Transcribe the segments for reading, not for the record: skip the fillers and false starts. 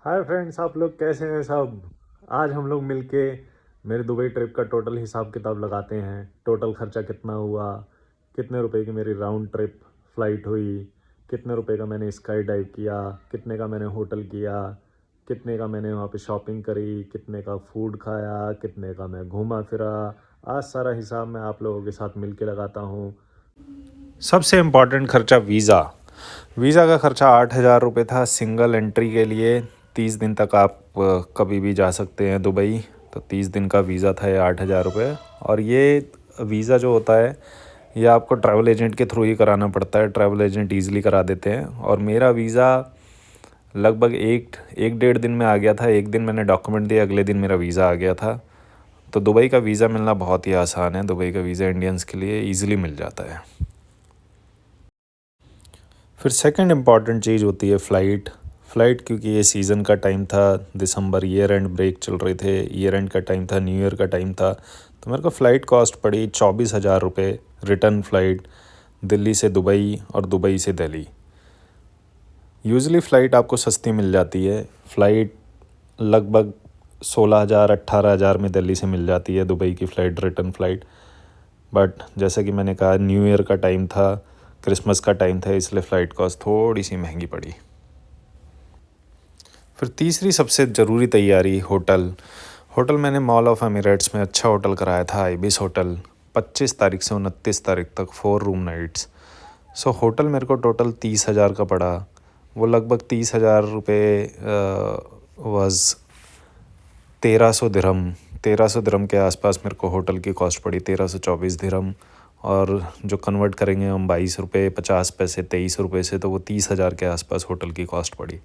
Hi friends, आप लोग कैसे हैं सब। आज हम लोग मिलके मेरे दुबई ट्रिप का टोटल हिसाब किताब लगाते हैं। टोटल खर्चा कितना हुआ, कितने रुपए की मेरी राउंड ट्रिप फ़्लाइट हुई, कितने रुपए का मैंने स्काई डाइव किया, कितने का मैंने होटल किया, कितने का मैंने वहाँ पे शॉपिंग करी, कितने का फूड खाया, कितने का मैं घूमा फिरा। आज सारा हिसाब मैं आप लोगों के साथ मिल के लगाता हूँ। सबसे इम्पॉर्टेंट खर्चा वीज़ा। वीज़ा का खर्चा 8,000 रुपये था सिंगल एंट्री के लिए। 30 दिन तक आप कभी भी जा सकते हैं दुबई। तो 30 दिन का वीज़ा था ये 8,000 रुपये। और ये वीज़ा जो होता है ये आपको ट्रैवल एजेंट के थ्रू ही कराना पड़ता है। ट्रैवल एजेंट ईज़िली करा देते हैं। और मेरा वीज़ा लगभग एक डेढ़ दिन में आ गया था। एक दिन मैंने डॉक्यूमेंट दिए, अगले दिन मेरा वीज़ा आ गया था। तो दुबई का वीज़ा मिलना बहुत ही आसान है। दुबई का वीज़ा इंडियंस के लिए ईज़िली मिल जाता है। फिर सेकंड इम्पॉर्टेंट चीज़ होती है फ़्लाइट क्योंकि ये सीज़न का टाइम था। दिसंबर ईयर एंड ब्रेक चल रहे थे, ईयर एंड का टाइम था, न्यू ईयर का टाइम था। तो मेरे को फ़्लाइट कॉस्ट पड़ी 24,000 रुपये रिटर्न फ़्लाइट, दिल्ली से दुबई और दुबई से दिल्ली। यूजुअली फ़्लाइट आपको सस्ती मिल जाती है। फ़्लाइट लगभग 16,000 18,000 में दिल्ली से मिल जाती है, दुबई की फ़्लाइट, रिटर्न फ़्लाइट। बट जैसा कि मैंने कहा, न्यू ईयर का टाइम था, क्रिसमस का टाइम था, इसलिए फ़्लाइट कॉस्ट थोड़ी सी महंगी पड़ी। फिर तीसरी सबसे ज़रूरी तैयारी, होटल मैंने मॉल ऑफ एमिरेट्स में अच्छा होटल कराया था, आइबिस होटल। 25 तारीख से 29 तारीख तक 4 रूम नाइट्स। सो होटल मेरे को टोटल 30,000 का पड़ा। वो लगभग 30,000 रुपये वाज 1300 दिरहम के आसपास मेरे को होटल की कॉस्ट पड़ी, 1324 दिरहम। और जो कन्वर्ट करेंगे हम 22 रुपये 50 पैसे, 23 रुपये से, तो वो 30,000 के आसपास होटल की कॉस्ट पड़ी।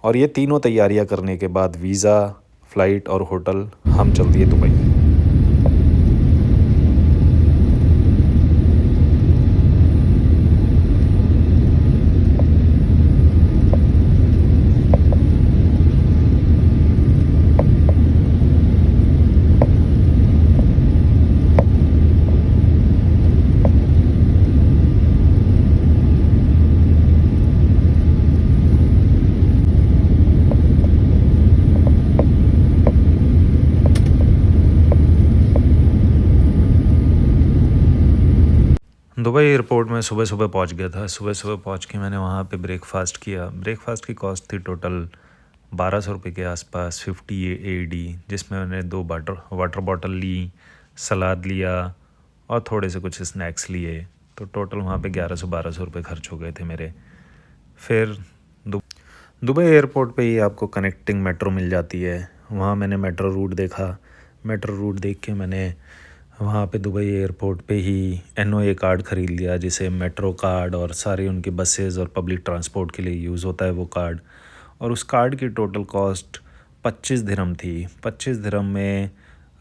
और ये तीनों तैयारियां करने के बाद वीज़ा, फ़्लाइट और होटल, हम चल दिए दुबई। दुबई एयरपोर्ट में सुबह सुबह पहुंच गया था। सुबह सुबह पहुंच के मैंने वहाँ पे ब्रेकफ़ास्ट किया। ब्रेकफ़ास्ट की कॉस्ट थी टोटल 1,200 रुपये के आसपास, 50 AED, जिसमें मैंने 2 वाटर बॉटल ली, सलाद लिया और थोड़े से कुछ स्नैक्स लिए। तो टोटल वहाँ पे 1,100-1,200 रुपये खर्च हो गए थे मेरे। फिर दुबई एयरपोर्ट पे ही आपको कनेक्टिंग मेट्रो मिल जाती है। वहाँ मैंने मेट्रो रूट देखा। मेट्रो रूट देख के मैंने वहाँ पे दुबई एयरपोर्ट पे ही NOA कार्ड ख़रीद लिया, जिसे मेट्रो कार्ड और सारी उनकी बसेस और पब्लिक ट्रांसपोर्ट के लिए यूज़ होता है वो कार्ड। और उस कार्ड की टोटल कॉस्ट 25 दिरहम थी। 25 दिरहम में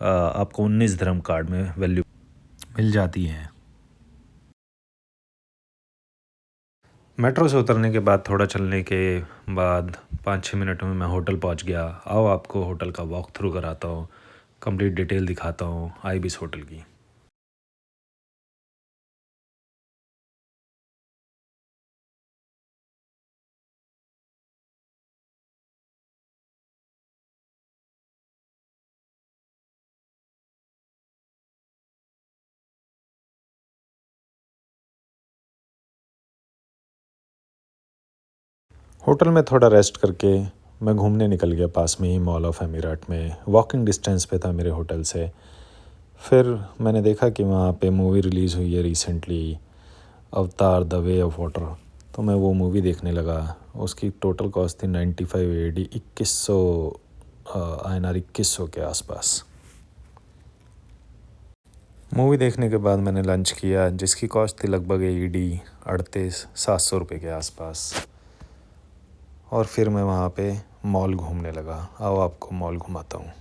आपको 19 दिरहम कार्ड में वैल्यू मिल जाती है। मेट्रो से उतरने के बाद, थोड़ा चलने के बाद 5-6 मिनटों में मैं होटल पहुंच गया। आओ आपको होटल का वॉक थ्रू कराता हूँ, कंप्लीट डिटेल दिखाता हूँ आइबिस होटल की। होटल में थोड़ा रेस्ट करके मैं घूमने निकल गया। पास में ही मॉल ऑफ एमिरेट में, वॉकिंग डिस्टेंस पे था मेरे होटल से। फिर मैंने देखा कि वहाँ पे मूवी रिलीज़ हुई है रिसेंटली, अवतार द वे ऑफ वाटर। तो मैं वो मूवी देखने लगा। उसकी टोटल कॉस्ट थी 95 AED, 2100 INR, 2100 के आसपास। मूवी देखने के बाद मैंने लंच किया, जिसकी कॉस्ट थी लगभग AED 3800-700 रुपये के आसपास। और फिर मैं वहाँ पे मॉल घूमने लगा। आओ आपको मॉल घुमाता हूँ।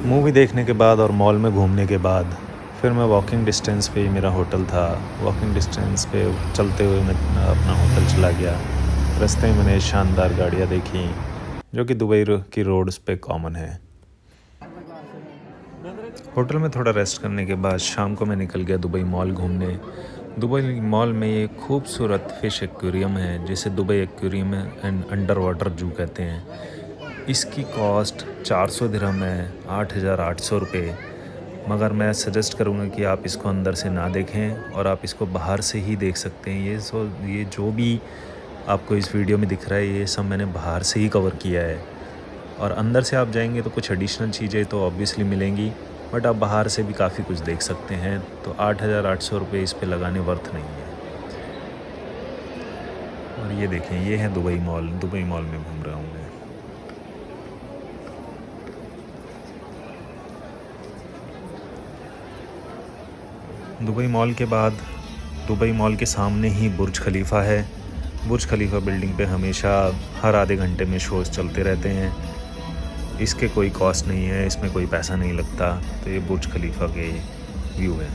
मूवी देखने के बाद और मॉल में घूमने के बाद फिर मैं वॉकिंग डिस्टेंस पे ही मेरा होटल था। वॉकिंग डिस्टेंस पे चलते हुए मैं अपना होटल चला गया। रास्ते में मैंने शानदार गाड़ियाँ देखी जो कि दुबई की रोड्स पे कॉमन है। होटल में थोड़ा रेस्ट करने के बाद शाम को मैं निकल गया दुबई मॉल घूमने। दुबई मॉल में ये खूबसूरत फ़िश एक्वेरियम है जिसे Dubai aquarium and under water जू कहते हैं। इसकी कॉस्ट 400 दिरहम है, 8,800 रुपये। मगर मैं सजेस्ट करूँगा कि आप इसको अंदर से ना देखें और आप इसको बाहर से ही देख सकते हैं। ये जो भी आपको इस वीडियो में दिख रहा है ये सब मैंने बाहर से ही कवर किया है। और अंदर से आप जाएंगे तो कुछ एडिशनल चीज़ें तो ऑब्वियसली मिलेंगी, बट आप बाहर से भी काफ़ी कुछ देख सकते हैं। तो 8,800 रुपये इस पे लगाने वर्थ नहीं है। और ये देखें, ये है दुबई मॉल। दुबई मॉल में घूम रहा हूँ मैं। दुबई मॉल के बाद दुबई मॉल के सामने ही बुर्ज खलीफा है। बुर्ज खलीफा बिल्डिंग पे हमेशा हर आधे घंटे में शोज़ चलते रहते हैं। इसके कोई कॉस्ट नहीं है, इसमें कोई पैसा नहीं लगता। तो ये बुर्ज खलीफा के व्यू है।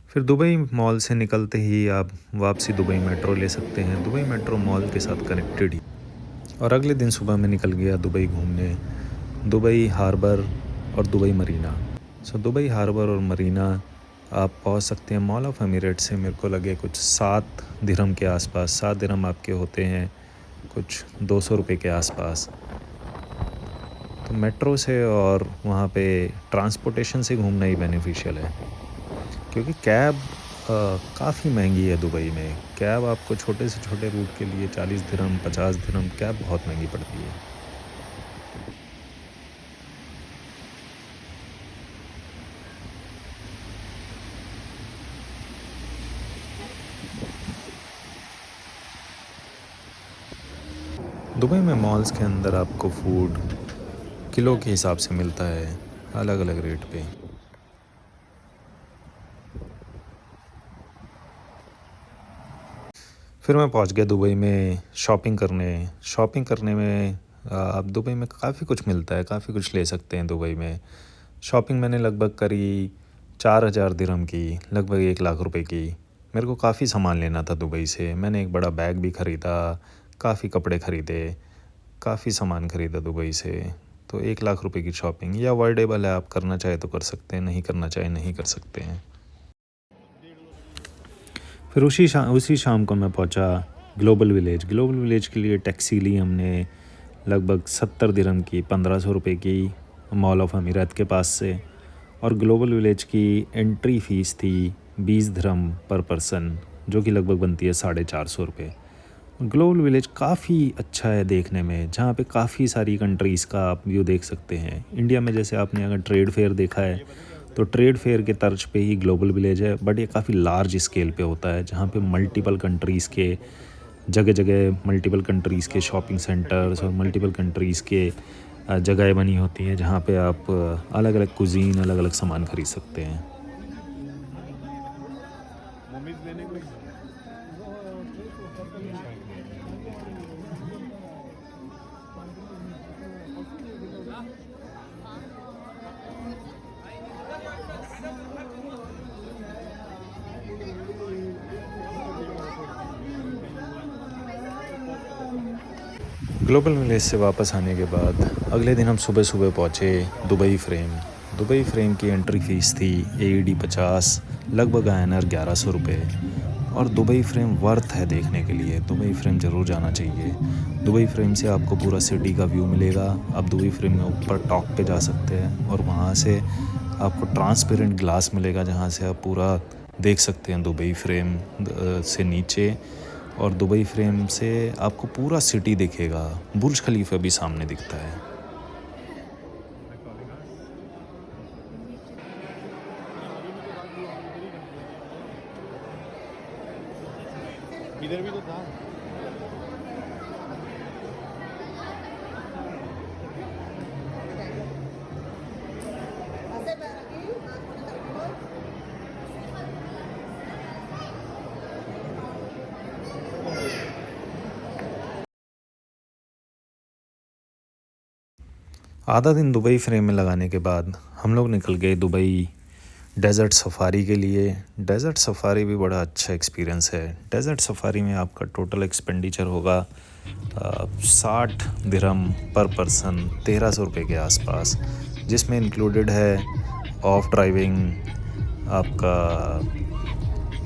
फिर दुबई मॉल से निकलते ही आप वापसी दुबई मेट्रो ले सकते हैं। दुबई मेट्रो मॉल के साथ कनेक्टेड ही। और अगले दिन सुबह मैं निकल गया दुबई घूमने, दुबई हार्बर और Dubai marina. So Dubai harbour और मरीना आप पहुंच सकते हैं मॉल ऑफ एमिरेट से। मेरे को लगे कुछ 7 दिरहम के आसपास। 7 दिरहम आपके होते हैं कुछ 200 रुपये के आसपास। तो मेट्रो से और वहाँ पे ट्रांसपोर्टेशन से घूमना ही बेनिफिशियल है, क्योंकि कैब काफ़ी महंगी है दुबई में। कैब आपको छोटे से छोटे रूट के लिए 40 दिरहम 50 दिरहम कैब बहुत महंगी पड़ती है। दुबई में मॉल्स के अंदर आपको फूड किलो के हिसाब से मिलता है, अलग अलग रेट पे। फिर मैं पहुंच गया दुबई में शॉपिंग करने। शॉपिंग करने में आप दुबई में काफ़ी कुछ मिलता है, काफ़ी कुछ ले सकते हैं दुबई में। शॉपिंग मैंने लगभग करी 4,000 दिरहम की, लगभग 1 लाख रुपए की। मेरे को काफ़ी सामान लेना था दुबई से। मैंने एक बड़ा बैग भी ख़रीदा, काफ़ी कपड़े ख़रीदे, काफ़ी सामान ख़रीदा दुबई से। तो 1 लाख रुपए की शॉपिंग ये अवॉइडेबल है। आप करना चाहे तो कर सकते हैं, नहीं करना चाहे नहीं कर सकते हैं। फिर उसी शाम को मैं पहुंचा ग्लोबल विलेज। ग्लोबल विलेज के लिए टैक्सी ली हमने, लगभग 70 दिरहम की, 1,500 रुपये की, मॉल ऑफ अमीरात के पास से। और ग्लोबल विलेज की एंट्री फ़ीस थी 20 दिरहम पर पर्सन, जो कि लगभग बनती है 450 रुपये। ग्लोबल विलेज काफ़ी अच्छा है देखने में, जहाँ पे काफ़ी सारी कंट्रीज़ का आप व्यू देख सकते हैं। इंडिया में जैसे आपने अगर ट्रेड फेयर देखा है तो ट्रेड फेयर के तर्ज पे ही ग्लोबल विलेज है, बट ये काफ़ी लार्ज स्केल पे होता है, जहाँ पे मल्टीपल कंट्रीज़ के जगह जगह मल्टीपल कंट्रीज़ के शॉपिंग सेंटर्स और मल्टीपल कंट्रीज़ के जगह बनी होती हैं, जहाँ पे आप अलग अलग कुजीन, अलग अलग सामान खरीद सकते हैं। ग्लोबल विलेज से वापस आने के बाद अगले दिन हम सुबह सुबह पहुँचे दुबई फ्रेम। दुबई फ्रेम की एंट्री फ़ीस थी AED 50, लगभग INR 1,100 रुपये। और दुबई फ्रेम वर्थ है देखने के लिए। दुबई फ्रेम ज़रूर जाना चाहिए। दुबई फ्रेम से आपको पूरा सिटी का व्यू मिलेगा। आप दुबई फ्रेम में ऊपर टॉप पे जा सकते हैं और वहाँ से आपको ट्रांसपेरेंट ग्लास मिलेगा, जहाँ से आप पूरा देख सकते हैं दुबई फ्रेम से नीचे। और दुबई फ्रेम से आपको पूरा सिटी दिखेगा। बुर्ज खलीफा भी सामने दिखता है। इधर भी तो था। आधा दिन दुबई फ्रेम में लगाने के बाद हम लोग निकल गए दुबई डेज़र्ट सफारी के लिए। डेज़र्ट सफारी भी बड़ा अच्छा एक्सपीरियंस है। डेज़र्ट सफारी में आपका टोटल एक्सपेंडिचर होगा 60 दिरहम पर पर्सन, 1300 रुपये के आसपास, जिसमें इंक्लूडेड है ऑफ ड्राइविंग, आपका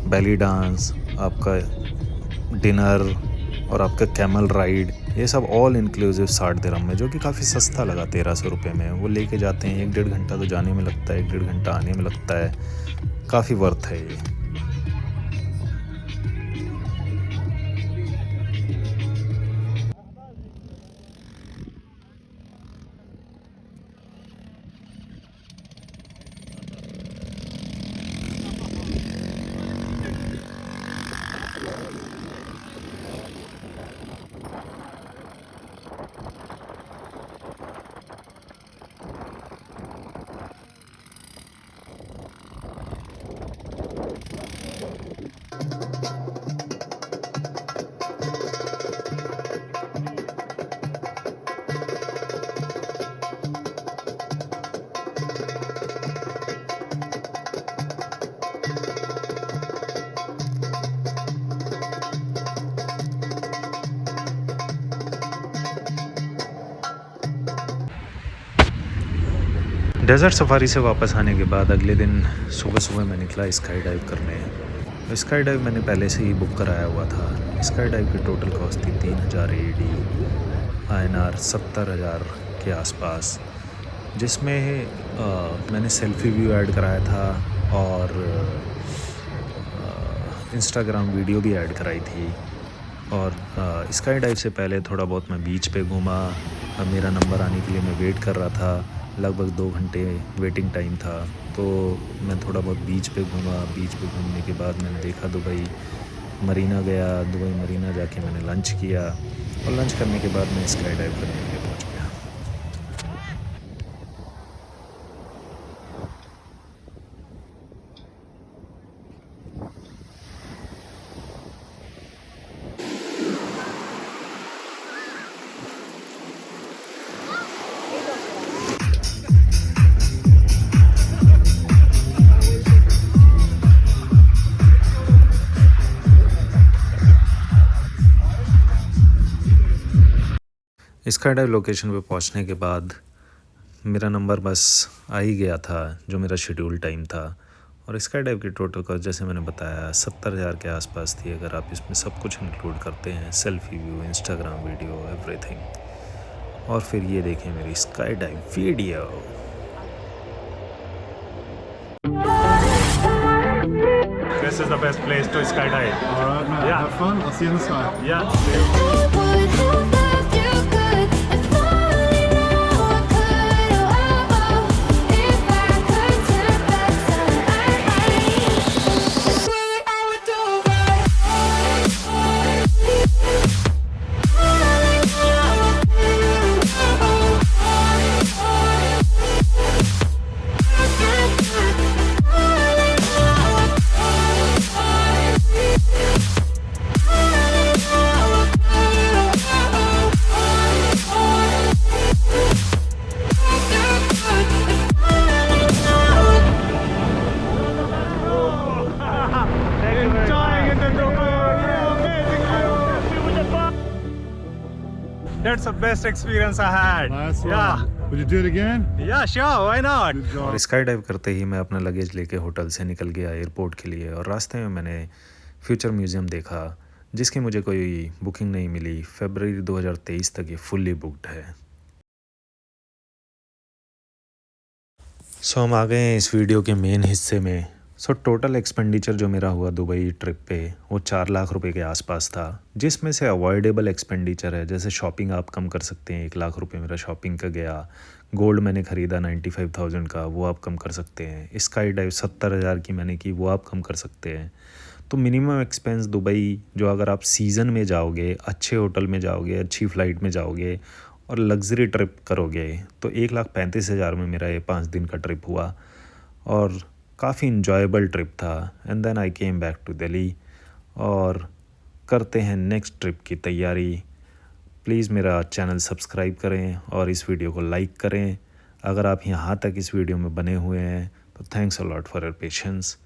बेली डांस, आपका डिनर और आपका कैमल राइड, ये सब ऑल इंक्लूसिव 60 दिरहम में, जो कि काफ़ी सस्ता लगा 1300 रुपये में। वो लेके जाते हैं, 1-1.5 घंटा तो जाने में लगता है, 1-1.5 घंटा आने में लगता है, काफ़ी वर्थ है ये। डेज़र्ट सफारी से वापस आने के बाद अगले दिन सुबह सुबह मैं निकला स्काई डाइव करने। स्काई डाइव मैंने पहले से ही बुक कराया हुआ था। स्काई डाइव की टोटल कॉस्ट थी 3000 AED, INR 70,000 के आसपास, जिसमें मैंने सेल्फ़ी व्यू ऐड कराया था और इंस्टाग्राम वीडियो भी ऐड कराई थी। और स्काई डाइव से पहले थोड़ा बहुत मैं बीच पे घूमा। मेरा नंबर आने के लिए मैं वेट कर रहा था, लगभग 2 घंटे वेटिंग टाइम था, तो मैं थोड़ा बहुत बीच पे घूमा। बीच पे घूमने के बाद मैंने देखा दुबई मरीना गया। दुबई मरीना जाके मैंने लंच किया और लंच करने के बाद मैं स्काई डाइव करने के लिए पहुँच गया। स्काई डाइव लोकेशन पे पहुंचने के बाद मेरा नंबर बस आ ही गया था, जो मेरा शेड्यूल टाइम था। और स्काई डाइव की टोटल कॉस्ट जैसे मैंने बताया 70,000 के आसपास थी, अगर आप इसमें सब कुछ इंक्लूड करते हैं, selfie view, Instagram video, everything. और फिर ये देखें मेरी sky dive video. This is the best place to skydive. All right, mate. Yeah. Have fun. I'll see you in the sky. Yeah. I would have loved you good if only now I could. Oh, oh, oh. If I could turn back time, I would do That's the best experience I had. Nice one. Yeah. Would you do it again? Yeah, sure. Why not? Good job. और sky dive करते ही मैं अपना luggage लेके hotel से निकल गया airport के लिए। और रास्ते में मैंने फ्यूचर म्यूज़ियम देखा, जिसकी मुझे कोई बुकिंग नहीं मिली। फरवरी 2023 तक ये फुल्ली बुकड है। सो हम आ गए हैं इस वीडियो के मेन हिस्से में। सो टोटल एक्सपेंडिचर जो मेरा हुआ दुबई ट्रिप पे वो 4 लाख रुपए के आसपास था, जिसमें से अवॉइडेबल एक्सपेंडिचर है, जैसे शॉपिंग आप कम कर सकते हैं। 1 लाख रुपए मेरा शॉपिंग का गया। गोल्ड मैंने ख़रीदा 95,000 का, वो आप कम कर सकते हैं। स्काई डाइव 70,000 की मैंने की, वो आप कम कर सकते हैं। तो मिनिमम एक्सपेंस दुबई, जो अगर आप सीज़न में जाओगे, अच्छे होटल में जाओगे, अच्छी फ़्लाइट में जाओगे और लग्ज़री ट्रिप करोगे, तो 1,35,000 में मेरा ये 5 दिन का ट्रिप हुआ और काफ़ी इन्जॉयबल ट्रिप था। And then I came back to Delhi और करते हैं नेक्स्ट ट्रिप की तैयारी। प्लीज़ मेरा चैनल सब्सक्राइब करें और इस वीडियो को लाइक करें। अगर आप यहाँ तक इस वीडियो में बने हुए हैं तो thanks a lot for your patience.